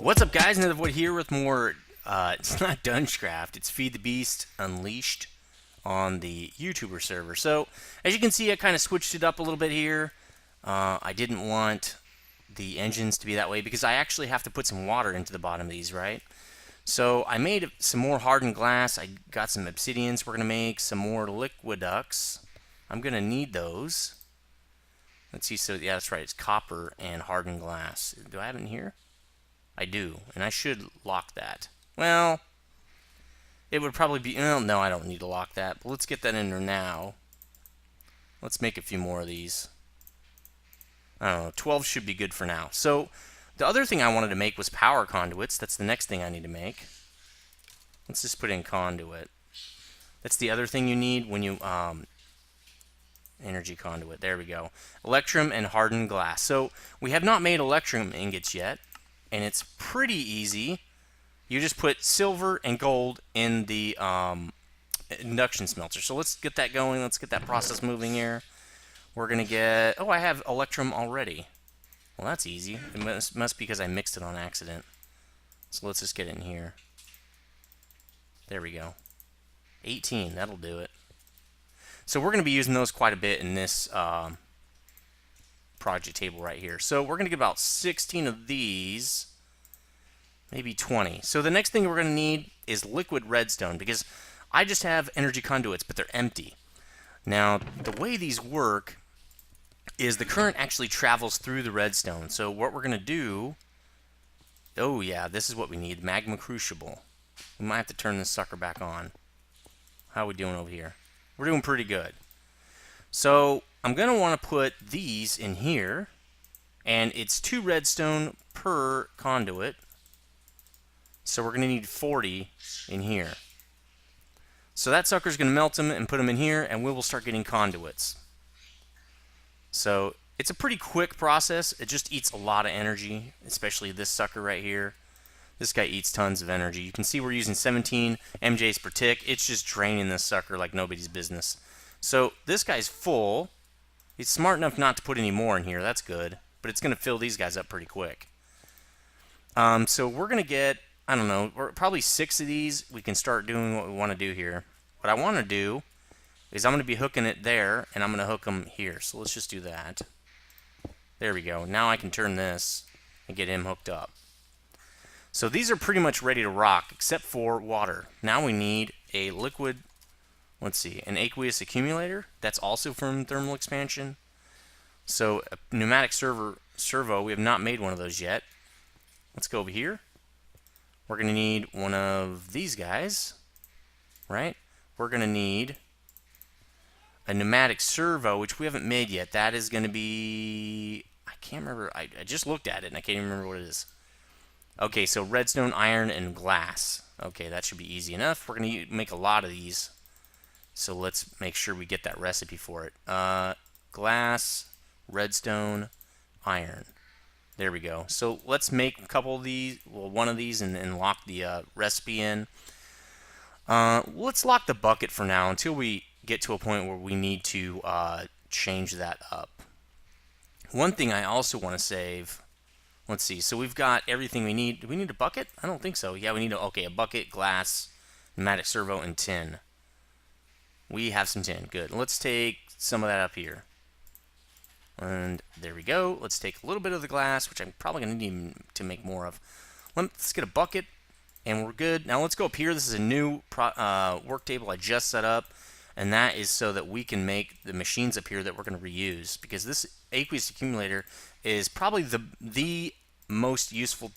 What's up, guys? Nethervvoid here with more, it's not Dungeoncraft, it's Feed the Beast Unleashed on the YouTuber server. So, as you can see, I kind of switched it up a little bit here. I didn't want the engines to be that way because I actually have to put some water into the bottom of these, right? So, I made some more hardened glass. I got some obsidians. We're going to make some more liquiducts. I'm going to need those. Let's see, so yeah, that's right, it's copper and hardened glass. Do I have it in here? I do, and I should lock that. Well, it would probably be, well, no, I don't need to lock that, but let's get that in there now. Let's make a few more of these. I don't know, 12 should be good for now. So, the other thing I wanted to make was power conduits. That's the next thing I need to make. Let's just put in conduit. That's the other thing you need when you, energy conduit, there we go. Electrum and hardened glass. So, we have not made electrum ingots yet. And it's pretty easy. You just put silver and gold in the induction smelter. So let's get that going. Let's get that process moving here. We're going to get... Oh, I have electrum already. Well, that's easy. It must be because I mixed it on accident. So let's just get it in here. There we go. 18. That'll do it. So we're going to be using those quite a bit in this... project table right here. So we're going to get about 16 of these, maybe 20. So the next thing we're going to need is liquid redstone because I just have energy conduits, but they're empty. Now, the way these work is the current actually travels through the redstone. So what we're going to do, oh yeah, this is what we need, magma crucible. We might have to turn this sucker back on. How are we doing over here? We're doing pretty good. So I'm going to want to put these in here, and it's 2 redstone per conduit. So we're going to need 40 in here. So that sucker's going to melt them and put them in here, and we will start getting conduits. So it's a pretty quick process. It just eats a lot of energy, especially this sucker right here. This guy eats tons of energy. You can see we're using 17 MJs per tick. It's just draining this sucker like nobody's business. So this guy's full. He's smart enough not to put any more in here. That's good. But it's going to fill these guys up pretty quick. So we're going to get, I don't know, probably 6 of these. We can start doing what we want to do here. What I want to do is I'm going to be hooking it there, and I'm going to hook them here. So let's just do that. There we go. Now I can turn this and get him hooked up. So these are pretty much ready to rock, except for water. Now we need a liquid... Let's see, an aqueous accumulator. That's also from thermal expansion. So a pneumatic servo, we have not made one of those yet. Let's go over here. We're going to need one of these guys, right? We're going to need a pneumatic servo, which we haven't made yet. That is going to be, I can't remember. I just looked at it and I can't even remember what it is. Okay, so redstone, iron, and glass. Okay, that should be easy enough. We're going to make a lot of these. So let's make sure we get that recipe for it. Glass, redstone, iron. There we go. So let's make a couple of these, well, one of these, and lock the recipe in. Let's lock the bucket for now until we get to a point where we need to change that up. One thing I also want to save, let's see, so we've got everything we need. Do we need a bucket? I don't think so. Yeah, we need a bucket, glass, pneumatic servo, and tin. We have some tin. Good. Let's take some of that up here. And there we go. Let's take a little bit of the glass, which I'm probably going to need to make more of. Let's get a bucket, and we're good. Now let's go up here. This is a new work table I just set up, and that is so that we can make the machines up here that we're going to reuse, because this aqueous accumulator is probably the most useful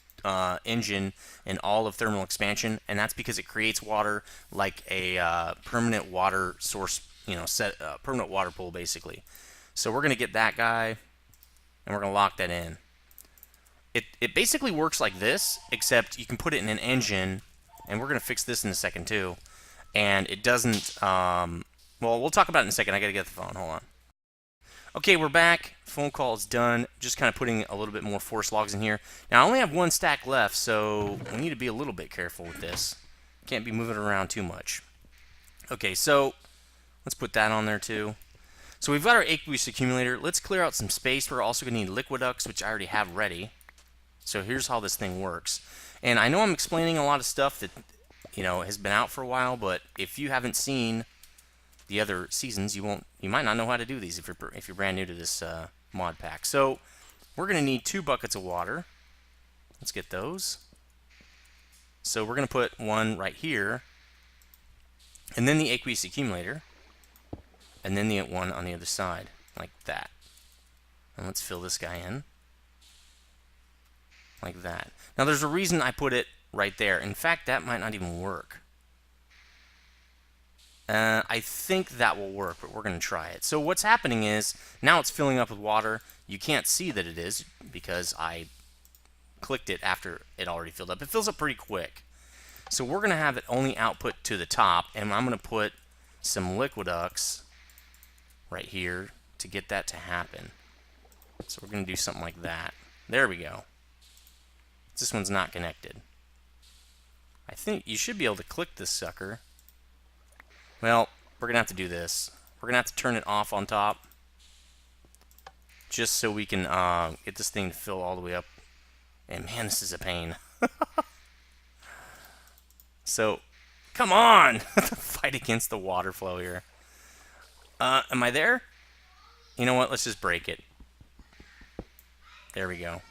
engine in all of thermal expansion, and that's because it creates water like a permanent water source, permanent water pool basically. So we're going to get that guy, and we're going to lock that in. It basically works like this, except you can put it in an engine, and we're going to fix this in a second too. And it doesn't, well, we'll talk about it in a second. I got to get the phone. Hold on. Okay, we're back. Phone call is done. Just kind of putting a little bit more force logs in here. Now, I only have 1 stack left, so we need to be a little bit careful with this. Can't be moving it around too much. Okay, so let's put that on there too. So we've got our aqueous accumulator. Let's clear out some space. We're also going to need liquiducts, which I already have ready. So here's how this thing works. And I know I'm explaining a lot of stuff that, has been out for a while, but if you haven't seen the other seasons, you might not know how to do these if you're brand new to this mod pack. So we're going to need 2 buckets of water. Let's get those. So we're going to put one right here, and then the aqueous accumulator, and then the one on the other side, like that. And let's fill this guy in, like that. Now there's a reason I put it right there. In fact, that might not even work. I think that will work, but we're going to try it. So what's happening is, now it's filling up with water. You can't see that it is because I clicked it after it already filled up. It fills up pretty quick. So we're going to have it only output to the top, and I'm going to put some liquiducts right here to get that to happen. So we're going to do something like that. There we go. This one's not connected. I think you should be able to click this sucker. Well, we're going to have to do this. We're going to have to turn it off on top, just so we can get this thing to fill all the way up. And man, this is a pain. So, come on! Fight against the water flow here. Am I there? You know what? Let's just break it. There we go.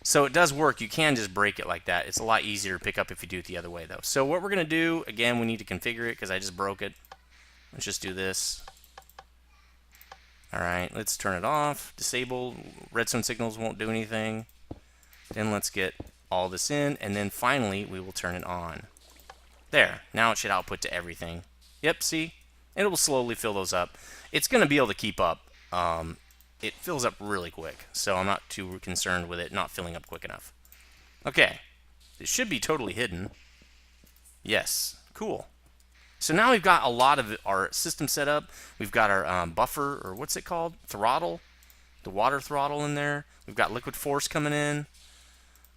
So it does work. You can just break it like that. It's a lot easier to pick up if you do it the other way, though. So what we're going to do, again, we need to configure it because I just broke it. Let's just do this. Alright, let's turn it off. Disable. Redstone signals won't do anything. Then let's get all this in, and then finally we will turn it on. There. Now it should output to everything. Yep, see? And it will slowly fill those up. It's going to be able to keep up. It fills up really quick, so I'm not too concerned with it not filling up quick enough. Okay. It should be totally hidden. Yes. Cool. So now we've got a lot of our system set up. We've got our buffer, or what's it called? Throttle. The water throttle in there. We've got liquid force coming in.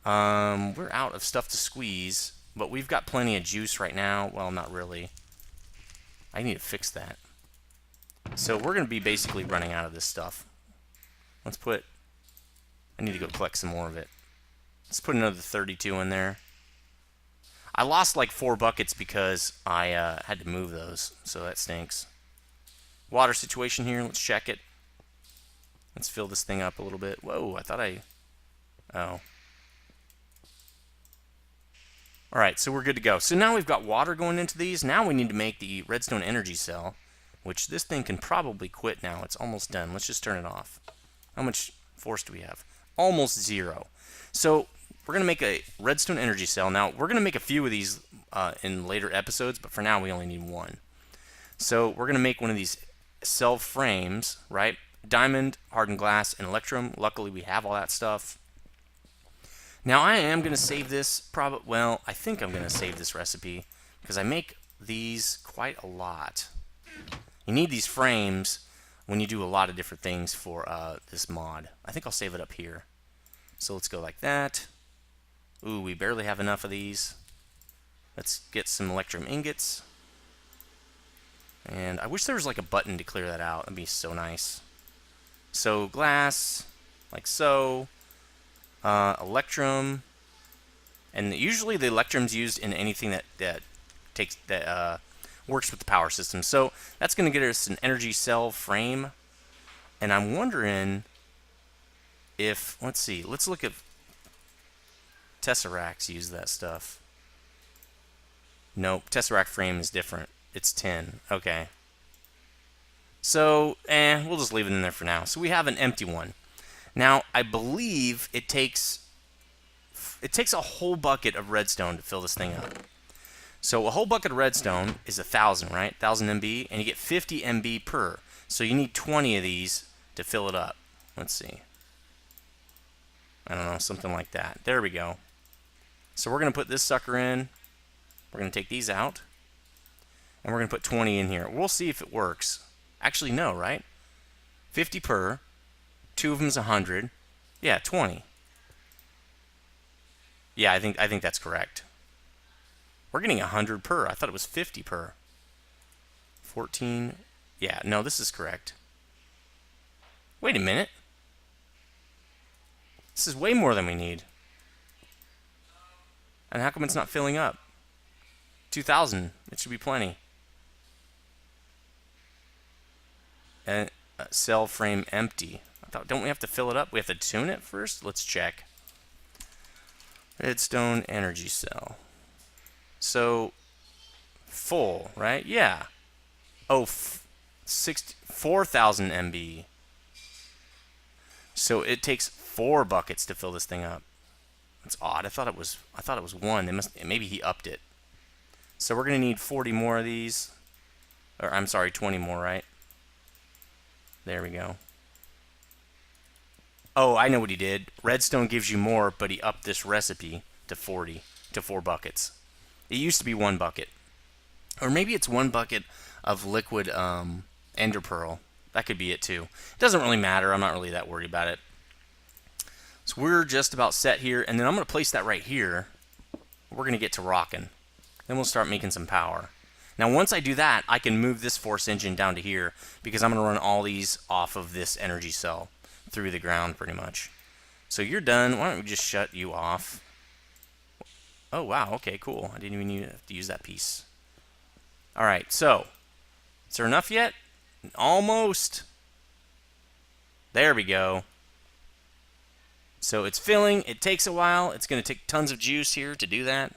We're out of stuff to squeeze, but we've got plenty of juice right now. Well, not really. I need to fix that. So we're going to be basically running out of this stuff. Let's put... I need to go collect some more of it. Let's put another 32 in there. I lost like 4 buckets because I had to move those, so that stinks. Water situation here, let's check it. Let's fill this thing up a little bit. Whoa, I thought I... Oh. Alright, so we're good to go. So now we've got water going into these. Now we need to make the redstone energy cell, which this thing can probably quit now. It's almost done. Let's just turn it off. How much force do we have? Almost 0. So we're going to make a redstone energy cell. Now, we're going to make a few of these in later episodes, but for now we only need 1. So we're going to make one of these cell frames, right? Diamond, hardened glass, and electrum. Luckily, we have all that stuff. Now, I am going to save this, well, I think I'm going to save this recipe because I make these quite a lot. You need these frames when you do a lot of different things for this mod. I think I'll save it up here. So let's go like that. Ooh, we barely have enough of these. Let's get some electrum ingots. And I wish there was like a button to clear that out. That'd be so nice. So glass, like so. Electrum. And usually the electrum's used in anything that works with the power system. So that's going to get us an energy cell frame. And I'm wondering if, let's see, let's look at Tesseracts use that stuff. Nope, Tesseract frame is different. It's 10. Okay. So, we'll just leave it in there for now. So we have an empty one. Now, I believe it takes a whole bucket of redstone to fill this thing up. So a whole bucket of redstone is 1,000, right? 1,000 MB, and you get 50 MB per. So you need 20 of these to fill it up. Let's see. I don't know, something like that. There we go. So we're going to put this sucker in. We're going to take these out. And we're going to put 20 in here. We'll see if it works. Actually, no, right? 50 per. 2 of them's 100. Yeah, 20. Yeah, I think that's correct. We're getting 100 per. I thought it was 50 per. 14. Yeah, no, this is correct. Wait a minute. This is way more than we need. And how come it's not filling up? 2,000. It should be plenty. And cell frame empty. I thought, don't we have to fill it up? We have to tune it first? Let's check. Redstone energy cell. So, full, right? Yeah. Oh, 4,000 MB. So it takes 4 buckets to fill this thing up. That's odd. I thought it was 1. Maybe he upped it. So we're gonna need 40 more of these. Or I'm sorry, 20 more, right? There we go. Oh, I know what he did. Redstone gives you more, but he upped this recipe to 40, to 4 buckets. It used to be 1 bucket. Or maybe it's 1 bucket of liquid ender pearl. That could be it too. It doesn't really matter. I'm not really that worried about it. So we're just about set here, and then I'm going to place that right here. We're going to get to rocking. Then we'll start making some power. Now once I do that, I can move this force engine down to here because I'm going to run all these off of this energy cell through the ground pretty much. So you're done. Why don't we just shut you off? Oh wow, okay, cool. I didn't even need to use that piece. Alright, so is there enough yet? Almost. There we go. So it's filling. It takes a while. It's going to take tons of juice here to do that.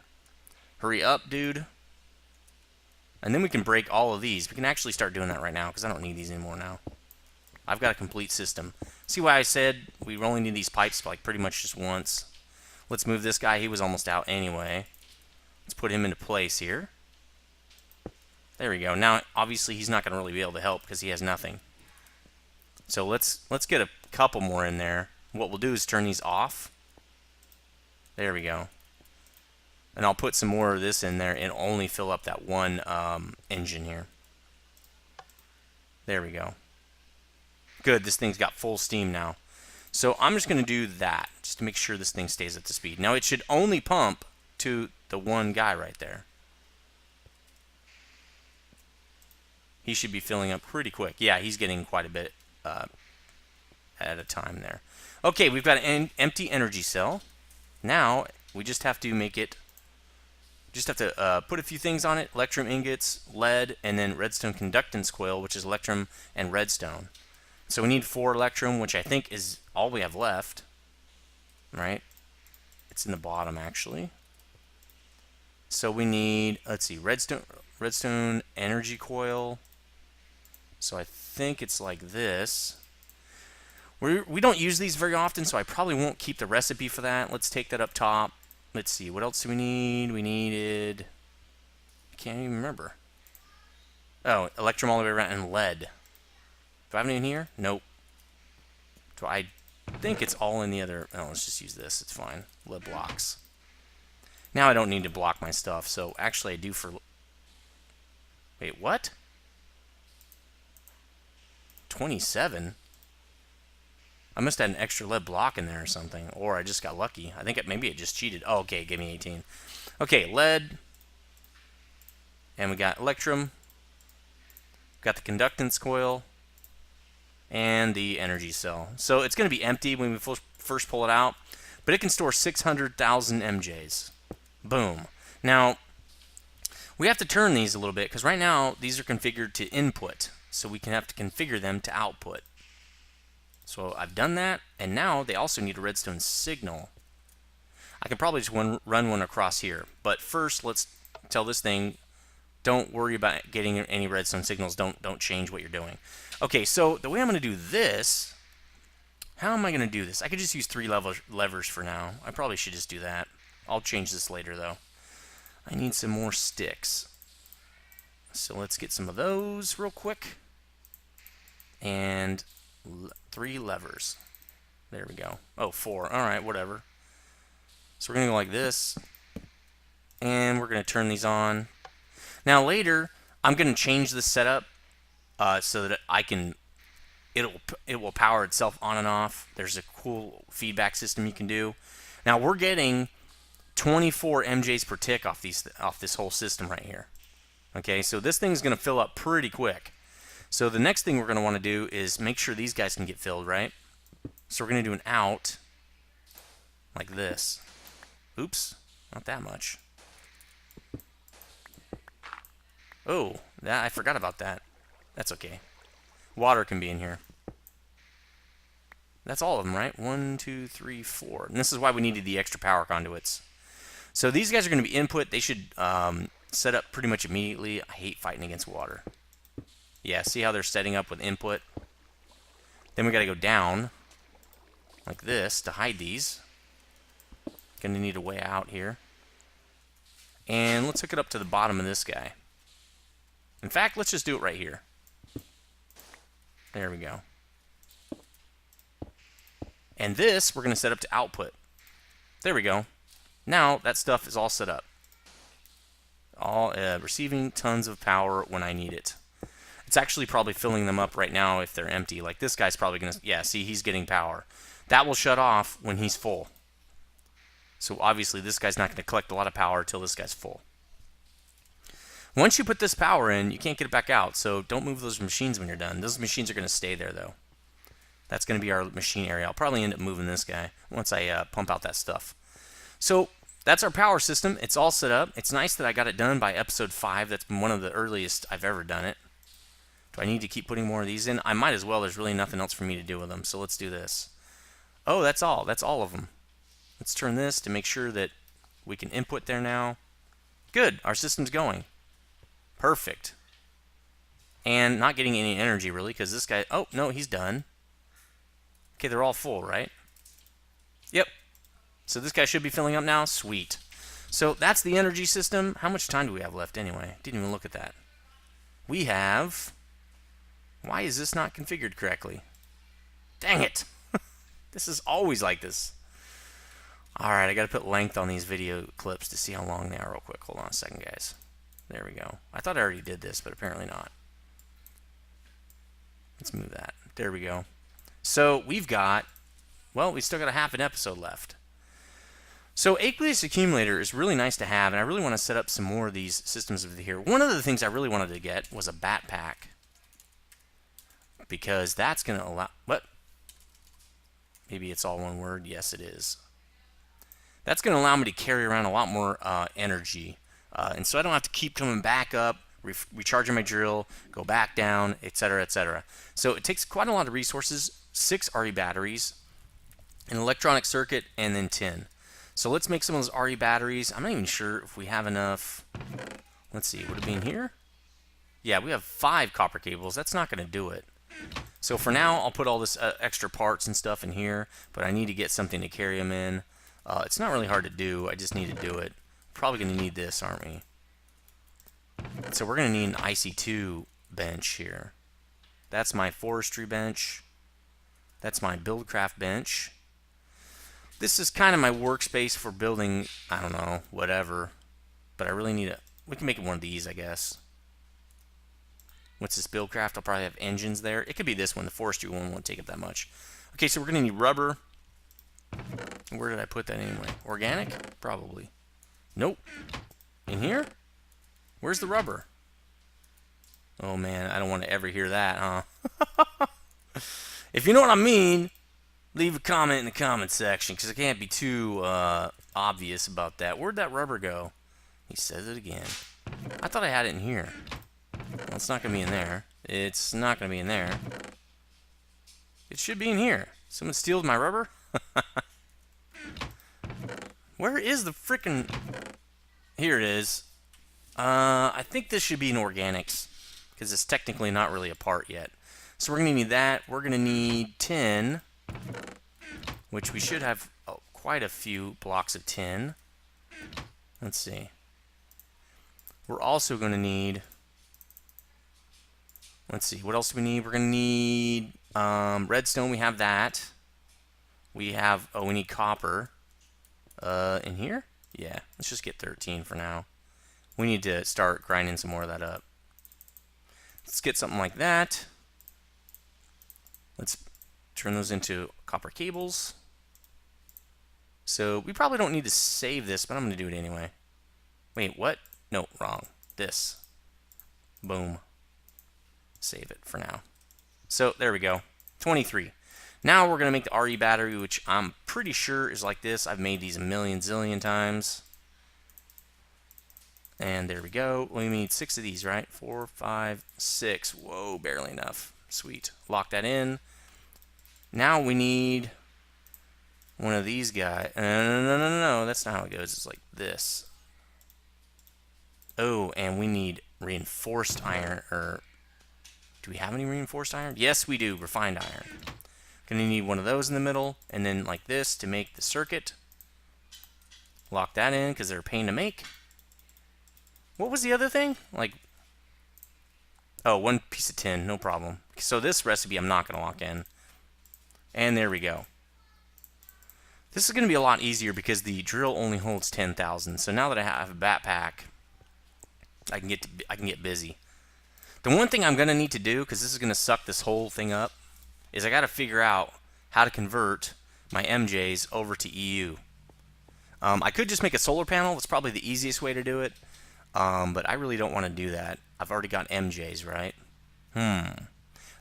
Hurry up, dude. And then we can break all of these. We can actually start doing that right now because I don't need these anymore now. I've got a complete system. See why I said we only need these pipes like pretty much just once. Let's move this guy. He was almost out anyway. Let's put him into place here. There we go. Now, obviously, he's not going to really be able to help because he has nothing. So let's get a couple more in there. What we'll do is turn these off. There we go. And I'll put some more of this in there and only fill up that one engine here. There we go. Good, this thing's got full steam now. So I'm just going to do that, just to make sure this thing stays at the speed. Now it should only pump to the one guy right there. He should be filling up pretty quick. Yeah, he's getting quite a bit at a time there. Okay, we've got an empty energy cell. Now we just have to make it. Just have to put a few things on it: electrum ingots, lead, and then redstone conductance coil, which is electrum and redstone. So we need 4 electrum, which I think is all we have left. Right? It's in the bottom actually. So we need, let's see, redstone energy coil. So I think it's like this. We don't use these very often, so I probably won't keep the recipe for that. Let's take that up top. Let's see, what else do we need? We needed, I can't even remember. Oh, electrum all the way around and lead. Do I have any in here? Nope. Do I think it's all in the other, oh, let's just use this, it's fine. Lead blocks. Now I don't need to block my stuff, so actually I do for, wait, what? 27? I must have had an extra lead block in there or something, or I just got lucky. I think maybe it just cheated. Oh, okay, give me 18. Okay, lead, and we got electrum, got the conductance coil, and the energy cell. So it's going to be empty when we first pull it out, but it can store 600,000 MJs. Boom. Now, we have to turn these a little bit, because right now these are configured to input, so we can have to configure them to output. So I've done that, and now they also need a redstone signal. I can probably just run one across here, but first let's tell this thing, don't worry about getting any redstone signals, don't change what you're doing. Okay, so the way I'm going to do this, how am I going to do this? I could just use 3 levers for now. I probably should just do that. I'll change this later though. I need some more sticks. So let's get some of those real quick. And 3 levers. There we go. Oh, 4. Alright, whatever. So we're going to go like this. And we're going to turn these on. Now later, I'm going to change the setup so that I can, it will power itself on and off. There's a cool feedback system you can do. Now we're getting 24 MJs per tick off this whole system right here. Okay, so this thing's going to fill up pretty quick. So the next thing we're going to want to do is make sure these guys can get filled, right? So we're going to do an out. like this. Oops, not that much. Oh, I forgot about that. That's okay. Water can be in here. That's all of them, right? 1, 2, 3, 4. And this is why we needed the extra power conduits. So these guys are going to be input. They should set up pretty much immediately. I hate fighting against water. Yeah, see how they're setting up with input? Then we got to go down like this to hide these. Going to need a way out here. And let's hook it up to the bottom of this guy. In fact, let's just do it right here. There we go. And this we're going to set up to output. There we go. Now that stuff is all set up. All receiving tons of power when I need it. It's actually probably filling them up right now if they're empty. Like this guy's probably going to... Yeah, see, he's getting power. That will shut off when he's full. So obviously this guy's not going to collect a lot of power until this guy's full. Once you put this power in, you can't get it back out. So don't move those machines when you're done. Those machines are going to stay there, though. That's going to be our machine area. I'll probably end up moving this guy once I pump out that stuff. So that's our power system. It's all set up. It's nice that I got it done by episode 5. That's been one of the earliest I've ever done it. Do I need to keep putting more of these in? I might as well. There's really nothing else for me to do with them. So let's do this. Oh, that's all. That's all of them. Let's turn this to make sure that we can input there now. Good. Our system's going. Perfect. And not getting any energy, really, because this guy... Oh, no, he's done. Okay, they're all full, right? Yep. So this guy should be filling up now. Sweet. So that's the energy system. How much time do we have left anyway? Didn't even look at that. We have... Why is this not configured correctly? Dang it. This is always like this. Alright, I got to put length on these video clips to see how long they are real quick. Hold on a second, guys. There we go. I thought I already did this, but apparently not. Let's move that. There we go. So we've got, well, we still got a half an episode left. So Aqueous accumulator is really nice to have, and I really want to set up some more of these systems over here. One of the things I really wanted to get was a bat pack, because that's going to allow, what? Maybe it's all one word. Yes, it is. That's going to allow me to carry around a lot more energy, and so I don't have to keep coming back up, recharging my drill, go back down, etc., etc. So it takes quite a lot of resources. 6 RE batteries, an electronic circuit, and then tin. So let's make some of those RE batteries. I'm not even sure if we have enough. Let's see, would it be in here? Yeah, we have 5 copper cables. That's not going to do it. So for now, I'll put all this extra parts and stuff in here, but I need to get something to carry them in. It's not really hard to do. I just need to do it. Probably going to need this, aren't we? So we're going to need an IC2 bench here. That's my forestry bench. That's my buildcraft bench. This is kind of my workspace for building, I don't know, whatever. But I really need a... We can make it one of these, I guess. What's this buildcraft? I'll probably have engines there. It could be this one. The forestry one won't take up that much. Okay, so we're going to need rubber. Where did I put that anyway? Organic? Probably. Nope. In here? Where's the rubber? Oh, man, I don't want to ever hear that, huh? If you know what I mean, leave a comment in the comment section, because I can't be too obvious about that. Where'd that rubber go? He says it again. I thought I had it in here. Well, it's not going to be in there. It's not going to be in there. It should be in here. Someone steals my rubber? Where is the frickin'... Here it is. I think this should be in organics, because it's technically not really a part yet. So we're going to need that. We're going to need tin, which we should have quite a few blocks of tin. Let's see. We're also going to need... Let's see. What else do we need? We're going to need redstone. We have that. We have... Oh, we need copper. In here? Yeah. Let's just get 13 for now. We need to start grinding some more of that up. Let's get something like that. Let's turn those into copper cables. So we probably don't need to save this, but I'm going to do it anyway. Wait, what? No, wrong. This. Boom. Save it for now. So there we go. 23. Now we're going to make the RE battery, which I'm pretty sure is like this. I've made these a million zillion times. And there we go. We need 6 of these, right? 4, 5, 6. Whoa, barely enough. Sweet. Lock that in. Now we need one of these guys. No. That's not how it goes. It's like this. Oh, and we need reinforced iron. Or do we have any reinforced iron? Yes, we do. Refined iron. Gonna need one of those in the middle, and then like this to make the circuit. Lock that in because they're a pain to make. What was the other thing? Like, oh, 1 piece of tin, no problem. So this recipe I'm not gonna lock in. And there we go. This is gonna be a lot easier because the drill only holds 10,000. So now that I have a backpack, I can get busy. The one thing I'm gonna need to do, because this is gonna suck this whole thing up, is I gotta figure out how to convert my MJs over to EU. I could just make a solar panel. That's probably the easiest way to do it. But I really don't want to do that. I've already got MJs, right?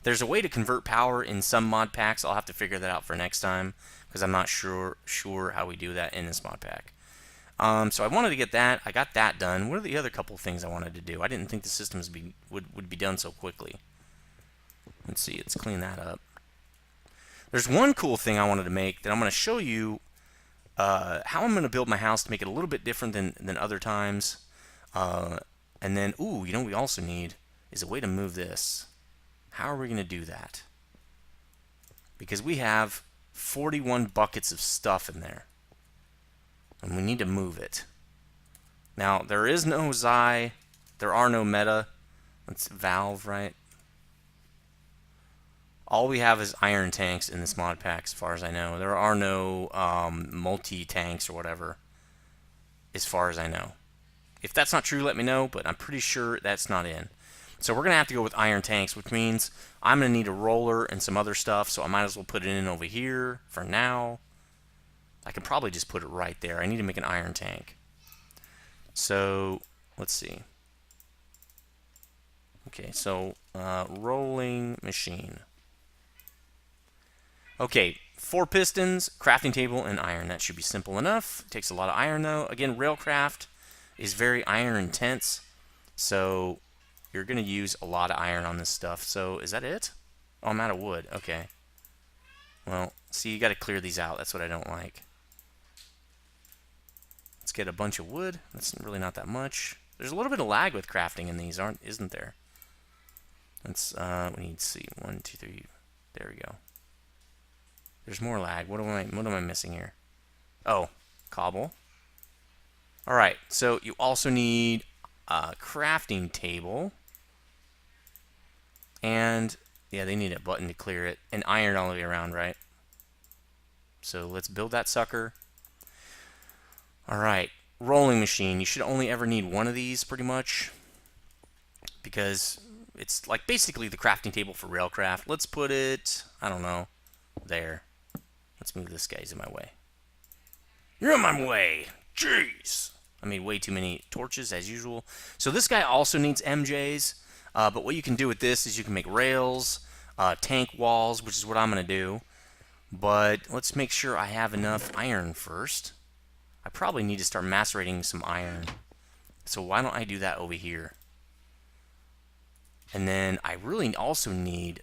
There's a way to convert power in some mod packs. I'll have to figure that out for next time because I'm not sure how we do that in this mod pack. So I wanted to get that. I got that done. What are the other couple things I wanted to do? I didn't think the systems would be done so quickly. Let's see. Let's clean that up. There's one cool thing I wanted to make that I'm going to show you how I'm going to build my house to make it a little bit different than other times. And then, ooh, you know what we also need is a way to move this. How are we going to do that? Because we have 41 buckets of stuff in there. And we need to move it. Now, there is no Xi. There are no meta. That's Valve, right? All we have is iron tanks in this mod pack, as far as I know. There are no multi-tanks or whatever, as far as I know. If that's not true, let me know, but I'm pretty sure that's not in. So we're going to have to go with iron tanks, which means I'm going to need a roller and some other stuff, so I might as well put it in over here for now. I could probably just put it right there. I need to make an iron tank. So, let's see. Okay, so rolling machine. Okay, 4 pistons, crafting table, and iron. That should be simple enough. It takes a lot of iron, though. Again, railcraft is very iron intense, so you're going to use a lot of iron on this stuff. So, is that it? Oh, I'm out of wood. Okay. Well, see, you got to clear these out. That's what I don't like. Let's get a bunch of wood. That's really not that much. There's a little bit of lag with crafting in these, isn't there? Let's, we need to see. 1, 2, 3. There we go. There's more lag. What am I missing here? Oh, cobble. Alright, so you also need a crafting table. And, yeah, they need a button to clear it. And iron all the way around, right? So let's build that sucker. Alright, rolling machine. You should only ever need one of these, pretty much. Because it's like basically the crafting table for railcraft. Let's put it, I don't know, there. Let's move this guy. He's in my way. You're in my way! Jeez! I made way too many torches, as usual. So this guy also needs MJs. But what you can do with this is you can make rails, tank walls, which is what I'm going to do. But let's make sure I have enough iron first. I probably need to start macerating some iron. So why don't I do that over here? And then I really also need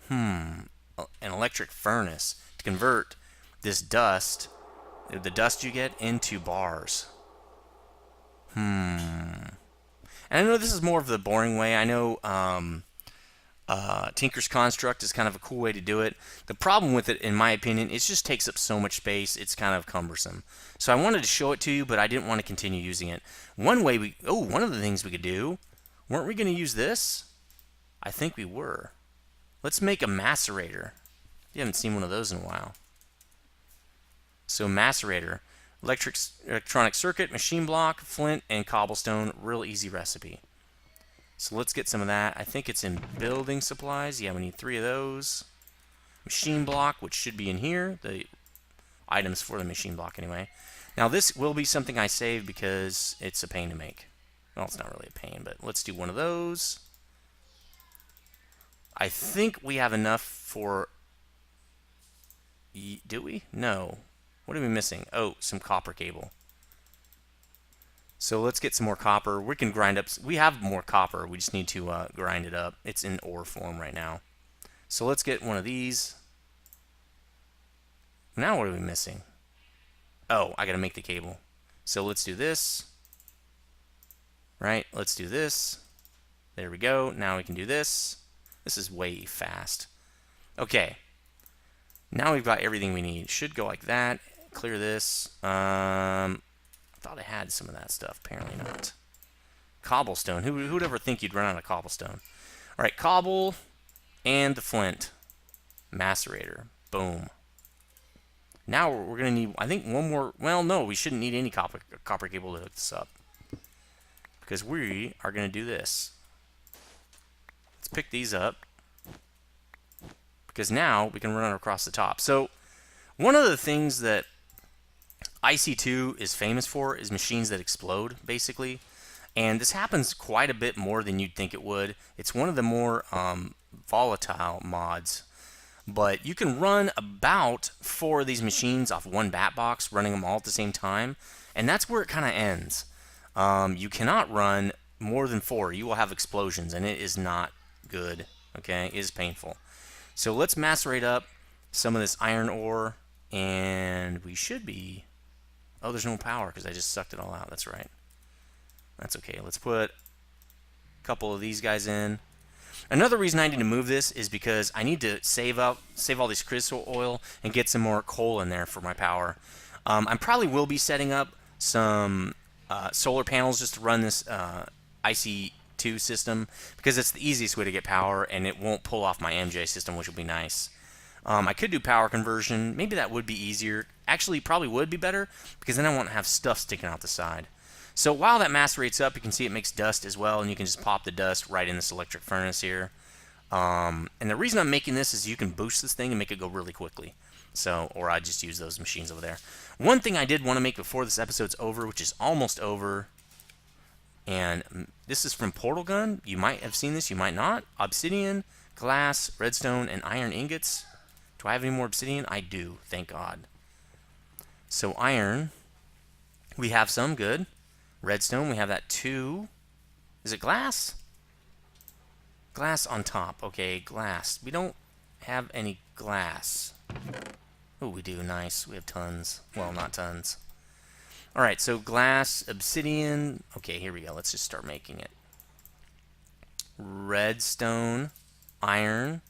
an electric furnace to convert this dust, the dust you get, into bars. And I know this is more of the boring way. I know Tinker's Construct is kind of a cool way to do it. The problem with it, in my opinion, it just takes up so much space. It's kind of cumbersome. So I wanted to show it to you, but I didn't want to continue using it. One of the things we could do, weren't we going to use this? I think we were. Let's make a macerator. You haven't seen one of those in a while. So macerator, electronic circuit, machine block, flint, and cobblestone. Real easy recipe. So let's get some of that. I think it's in building supplies. Yeah, we need 3 of those. Machine block, which should be in here. The items for the machine block anyway. Now this will be something I save because it's a pain to make. Well, it's not really a pain, but let's do one of those. I think we have enough for Do we? No. What are we missing? Oh, some copper cable. So let's get some more copper. We can grind up. We have more copper. We just need to grind it up. It's in ore form right now. So let's get one of these. Now what are we missing? Oh, I got to make the cable. So let's do this. Right? Let's do this. There we go. Now we can do this. This is way fast. Okay. Now we've got everything we need. Should go like that. Clear this. I thought I had some of that stuff. Apparently not. Cobblestone. Who would ever think you'd run out of cobblestone? All right, cobble and the flint. Macerator. Boom. Now we're going to need, I think, one more. Well, no, we shouldn't need any copper cable to hook this up. Because we are going to do this. Let's pick these up. Because now we can run it across the top. So one of the things that IC2 is famous for is machines that explode, basically. And this happens quite a bit more than you'd think it would. It's one of the more volatile mods. But you can run about 4 of these machines off one bat box, running them all at the same time. And that's where it kind of ends. You cannot run more than 4. You will have explosions, and it is not good. Okay, it is painful. So let's macerate up some of this iron ore, and we should be... Oh, there's no power because I just sucked it all out. That's right. That's okay. Let's put a couple of these guys in. Another reason I need to move this is because I need to save all this crystal oil and get some more coal in there for my power. I probably will be setting up some solar panels just to run this IC2 system because it's the easiest way to get power and it won't pull off my MJ system, which will be nice. I could do power conversion. Maybe that would be easier. Actually, probably would be better because then I won't have stuff sticking out the side. So while that macerates up, you can see it makes dust as well, and you can just pop the dust right in this electric furnace here. And the reason I'm making this is you can boost this thing and make it go really quickly. So, or I just use those machines over there. One thing I did want to make before this episode's over, which is almost over, and this is from Portal Gun. You might have seen this, you might not. Obsidian, glass, redstone, and iron ingots. Do I have any more obsidian? I do, thank God. So iron, we have some, good. Redstone, we have that too. Is it glass? Glass on top. Okay, glass. We don't have any glass. Oh, we do. Nice. We have tons. Well, not tons. Alright, so glass, obsidian. Okay, here we go. Let's just start making it. Redstone, iron.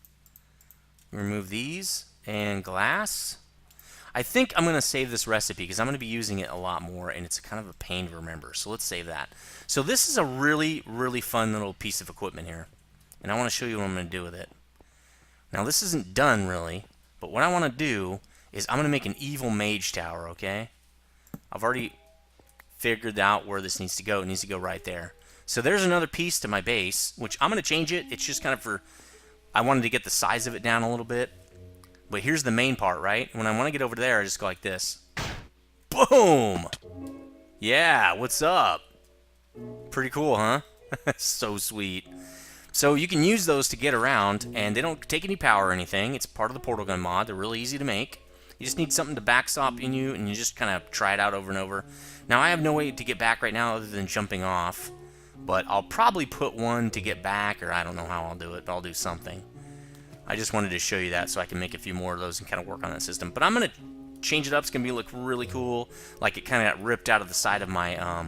Remove these. And glass. I think I'm going to save this recipe because I'm going to be using it a lot more and it's kind of a pain to remember. So let's save that. So this is a really, really fun little piece of equipment here. And I want to show you what I'm going to do with it. Now this isn't done really, but what I want to do is I'm going to make an evil mage tower, okay? I've already figured out where this needs to go. It needs to go right there. So there's another piece to my base, which I'm going to change it. It's just kind of for... I wanted to get the size of it down a little bit. But here's the main part, right? When I want to get over there, I just go like this. Boom! Yeah, what's up? Pretty cool, huh? So sweet. So you can use those to get around, and they don't take any power or anything. It's part of the Portal Gun mod. They're really easy to make. You just need something to backstop in you, and you just kind of try it out over and over. Now, I have no way to get back right now other than jumping off. But I'll probably put one to get back, or I don't know how I'll do it, but I'll do something. I just wanted to show you that so I can make a few more of those and kind of work on that system. But I'm going to change it up. It's going to look really cool. Like it kind of got ripped out of the side of my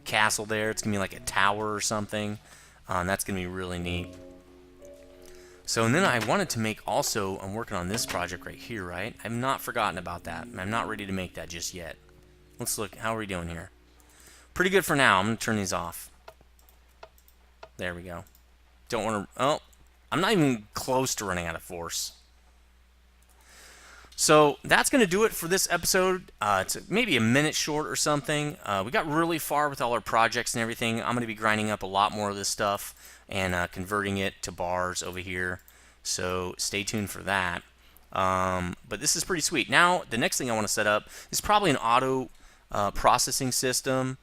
castle there. It's going to be like a tower or something. That's going to be really neat. So, and then I wanted to make also, I'm working on this project right here, right? I've not forgotten about that. I'm not ready to make that just yet. Let's look. How are we doing here? Pretty good for now. I'm going to turn these off. There we go. Don't want to... Oh, I'm not even close to running out of force. So that's going to do it for this episode. It's maybe a minute short or something. We got really far with all our projects and everything. I'm going to be grinding up a lot more of this stuff and converting it to bars over here. So stay tuned for that. But this is pretty sweet. Now, the next thing I want to set up is probably an auto processing system.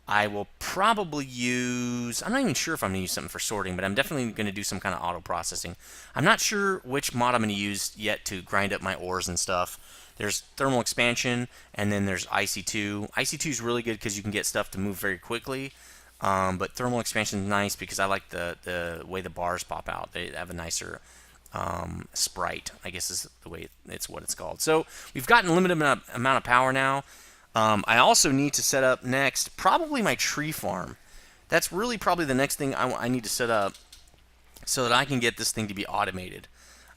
I will probably use, I'm not even sure if I'm going to use something for sorting, but I'm definitely going to do some kind of auto processing. I'm not sure which mod I'm going to use yet to grind up my ores and stuff. There's thermal expansion, and then there's IC2. IC2 is really good because you can get stuff to move very quickly. But thermal expansion is nice because I like the way the bars pop out. They have a nicer sprite, I guess is the way it's what it's called. So we've gotten a limited amount of power now. I also need to set up next probably my tree farm. That's really probably the next thing I need to set up so that I can get this thing to be automated.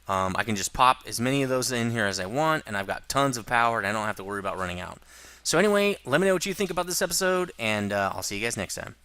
I can just pop as many of those in here as I want, and I've got tons of power, and I don't have to worry about running out. So anyway, let me know what you think about this episode, and I'll see you guys next time.